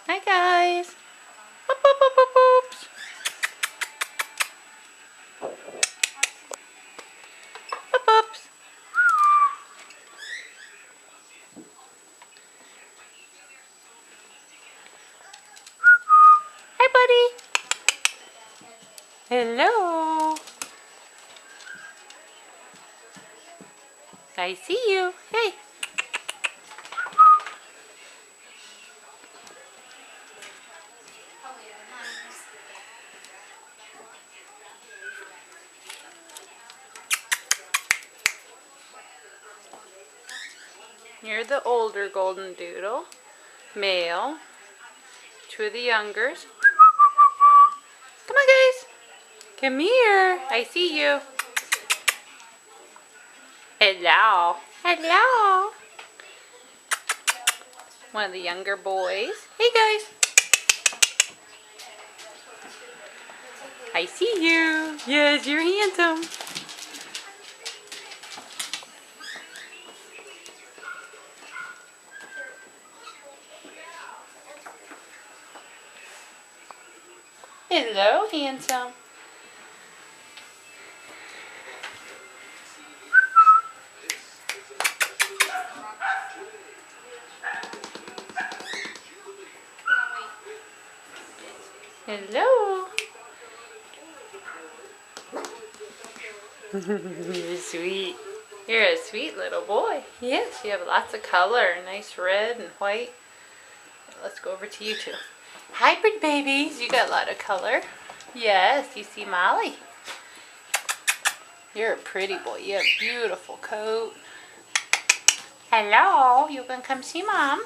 Hi guys. Boop, boop, boop, boop, boops. Boop, boops. Hi buddy. Hello. I see you. Hey. You're the older golden doodle. Male. Two of the youngers. Come on guys. Come here. I see you. Hello. Hello. One of the younger boys. Hey guys. I see you. Yes, you're handsome. Hello, handsome. Hello. You're sweet. You're a sweet little boy. Yes, you have lots of color. Nice red and white. Let's go over to you two. Hybrid babies. You got a lot of color. Yes, you see Molly. You're a pretty boy. You have a beautiful coat. Hello. You gonna come see Mom?